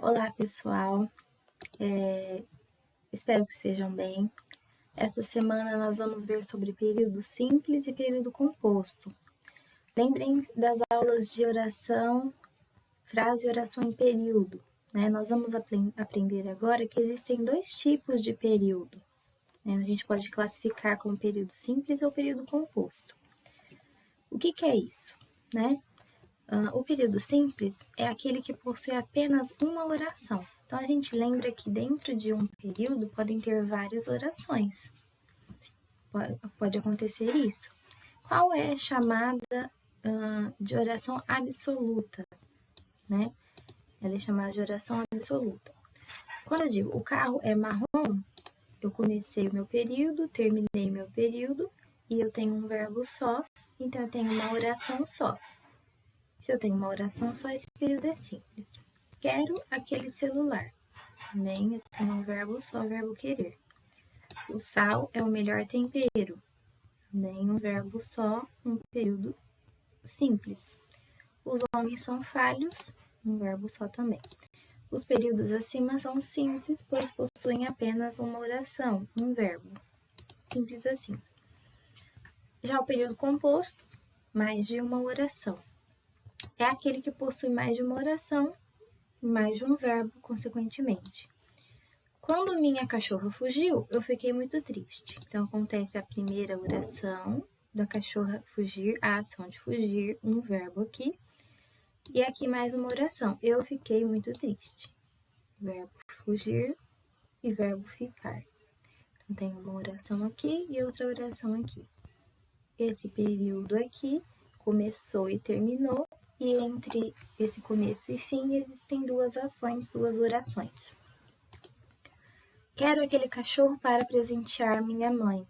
Olá, pessoal. Espero que estejam bem. Esta semana nós vamos ver sobre período simples e período composto. Lembrem das aulas de oração, frase e oração em período, né? Nós vamos aprender agora que existem dois tipos de período, né? A gente pode classificar como período simples ou período composto. O que é isso, né? O período simples é aquele que possui apenas uma oração. Então, a gente lembra que dentro de um período podem ter várias orações. Pode acontecer isso. Qual é a chamada de oração absoluta, né? Ela é chamada de oração absoluta. Quando eu digo o carro é marrom, eu comecei o meu período, terminei meu período e eu tenho um verbo só, então eu tenho uma oração só. Se eu tenho uma oração só, esse período é simples. Quero aquele celular. Também eu tenho um verbo só, verbo querer. O sal é o melhor tempero. Também um verbo só, um período simples. Os homens são falhos, um verbo só também. Os períodos acima são simples, pois possuem apenas uma oração, um verbo. Simples assim. Já o período composto, mais de uma oração. É aquele que possui mais de uma oração e mais de um verbo, consequentemente. Quando minha cachorra fugiu, eu fiquei muito triste. Então, acontece a primeira oração da cachorra fugir, a ação de fugir, um verbo aqui. E aqui mais uma oração. Eu fiquei muito triste. Verbo fugir e verbo ficar. Então, tem uma oração aqui e outra oração aqui. Esse período aqui começou e terminou. E entre esse começo e fim existem duas ações, duas orações. Quero aquele cachorro para presentear minha mãe.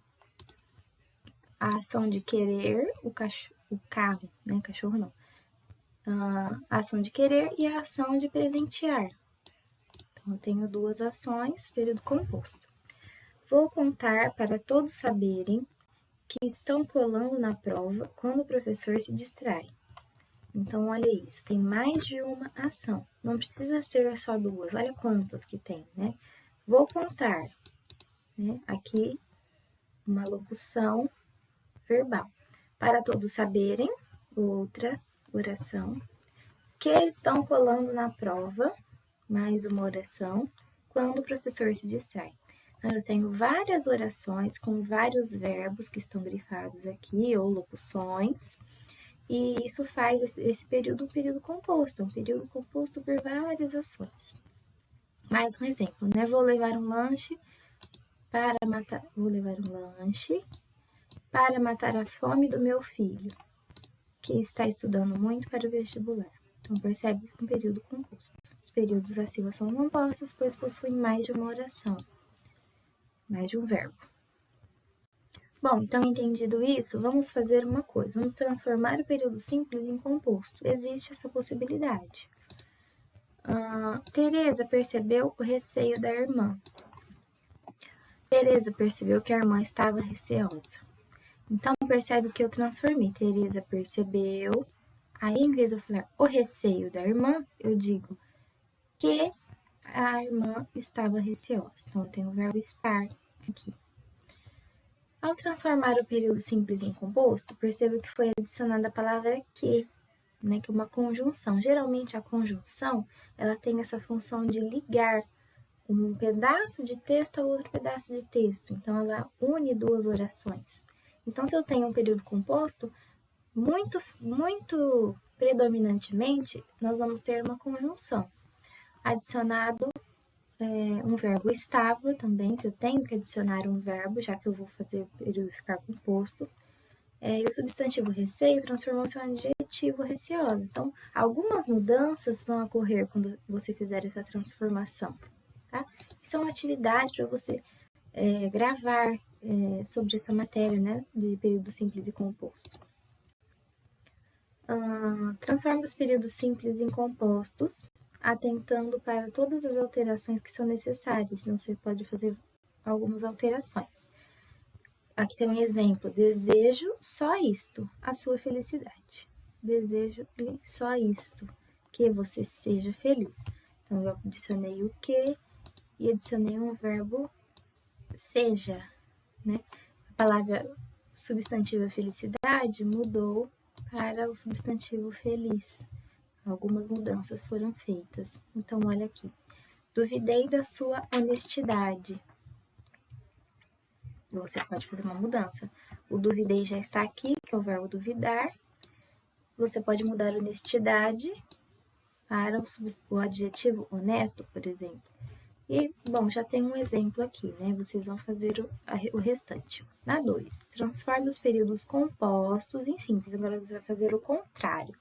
A ação de querer, o carro, né? Cachorro não. A ação de querer e a ação de presentear. Então, eu tenho duas ações, período composto. Vou contar para todos saberem que estão colando na prova quando o professor se distrai. Então, olha isso, tem mais de uma ação. Não precisa ser só duas, olha quantas que tem, né? Vou contar, né? Aqui, uma locução verbal. Para todos saberem, outra oração. Que estão colando na prova, mais uma oração, quando o professor se distrai. Então, eu tenho várias orações com vários verbos que estão grifados aqui, ou locuções. E isso faz esse período um período composto, um período composto por várias ações. Mais um exemplo, né? Vou levar um lanche para matar a fome do meu filho, que está estudando muito para o vestibular. Então, percebe um período composto. Os períodos acima são compostos, pois possuem mais de uma oração, mais de um verbo. Bom, então, entendido isso, vamos fazer uma coisa. Vamos transformar o período simples em composto. Existe essa possibilidade. Tereza percebeu o receio da irmã. Tereza percebeu que a irmã estava receosa. Então, percebe que eu transformei. Tereza percebeu. Aí, em vez de eu falar o receio da irmã, eu digo que a irmã estava receosa. Então, eu tenho o verbo estar aqui. Ao transformar o período simples em composto, perceba que foi adicionada a palavra que, né, que é uma conjunção. Geralmente, a conjunção ela tem essa função de ligar um pedaço de texto a outro pedaço de texto. Então, ela une duas orações. Então, se eu tenho um período composto, muito predominantemente, nós vamos ter uma conjunção. Adicionado um verbo estava também, se eu tenho que adicionar um verbo, já que eu vou fazer o período ficar composto. E o substantivo receio transformou-se em um adjetivo receosa. Então, algumas mudanças vão ocorrer quando você fizer essa transformação, tá? São atividades para você gravar sobre essa matéria, né, de período simples e composto. Transforma os períodos simples em compostos, atentando para todas as alterações que são necessárias. Então, você pode fazer algumas alterações. Aqui tem um exemplo. Desejo só isto, a sua felicidade. Desejo só isto, que você seja feliz. Então, eu adicionei o que e adicionei um verbo seja, né? A palavra substantiva felicidade mudou para o substantivo feliz. Algumas mudanças foram feitas. Então, olha aqui. Duvidei da sua honestidade. Você pode fazer uma mudança. O duvidei já está aqui, que é o verbo duvidar. Você pode mudar honestidade para o adjetivo honesto, por exemplo. E, bom, já tem um exemplo aqui, né? Vocês vão fazer o restante. Na 2, transforme os períodos compostos em simples. Agora você vai fazer o contrário,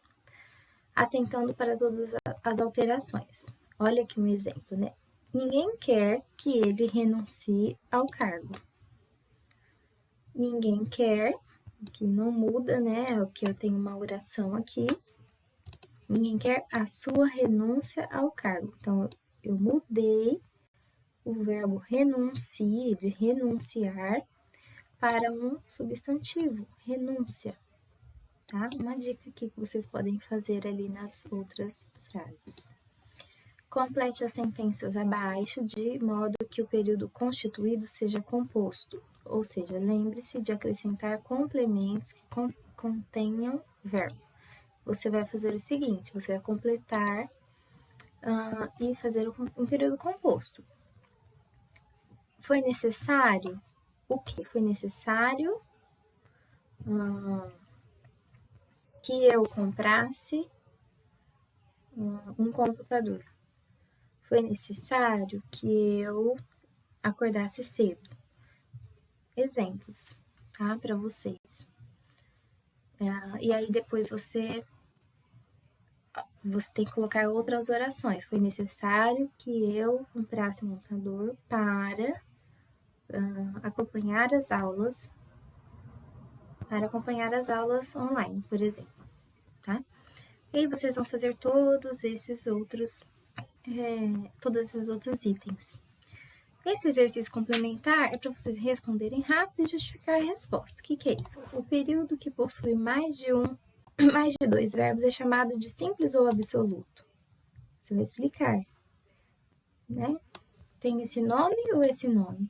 atentando para todas as alterações. Olha aqui um exemplo, né? Ninguém quer que ele renuncie ao cargo. Ninguém quer, que não muda, né? O que eu tenho uma oração aqui. Ninguém quer a sua renúncia ao cargo. Então, eu mudei o verbo renuncie, de renunciar, para um substantivo, renúncia, tá? Uma dica aqui que vocês podem fazer ali nas outras frases. Complete as sentenças abaixo de modo que o período constituído seja composto, ou seja, lembre-se de acrescentar complementos que contenham verbo. Você vai fazer o seguinte, você vai completar e fazer um período composto. Foi necessário o quê? Foi necessário que eu comprasse um computador. Foi necessário que eu acordasse cedo. Exemplos, tá? Para vocês. E aí depois você tem que colocar outras orações. Foi necessário que eu comprasse um computador para acompanhar as aulas online, por exemplo, tá? E aí vocês vão fazer todos esses outros itens. Esse exercício complementar é para vocês responderem rápido e justificar a resposta. O que é isso? O período que possui mais de 2 verbos é chamado de simples ou absoluto. Você vai explicar, né? Tem esse nome ou esse nome?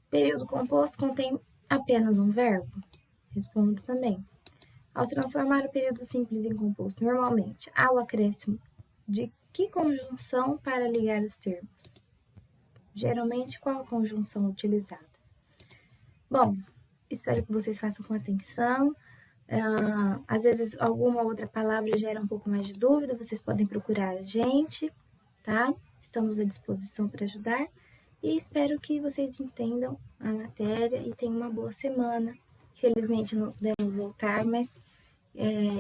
Período composto contém apenas um verbo? Respondo também. Ao transformar o período simples em composto, normalmente há o acréscimo de que conjunção para ligar os termos? Geralmente, qual a conjunção utilizada? Bom, espero que vocês façam com atenção. Às vezes, alguma outra palavra gera um pouco mais de dúvida, vocês podem procurar a gente, tá? Estamos à disposição para ajudar e espero que vocês entendam a matéria e tenham uma boa semana. Infelizmente, não podemos voltar, mas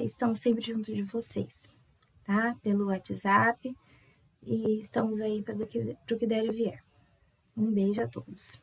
estamos sempre junto de vocês, tá? Pelo WhatsApp e estamos aí para o que der e vier. Um beijo a todos.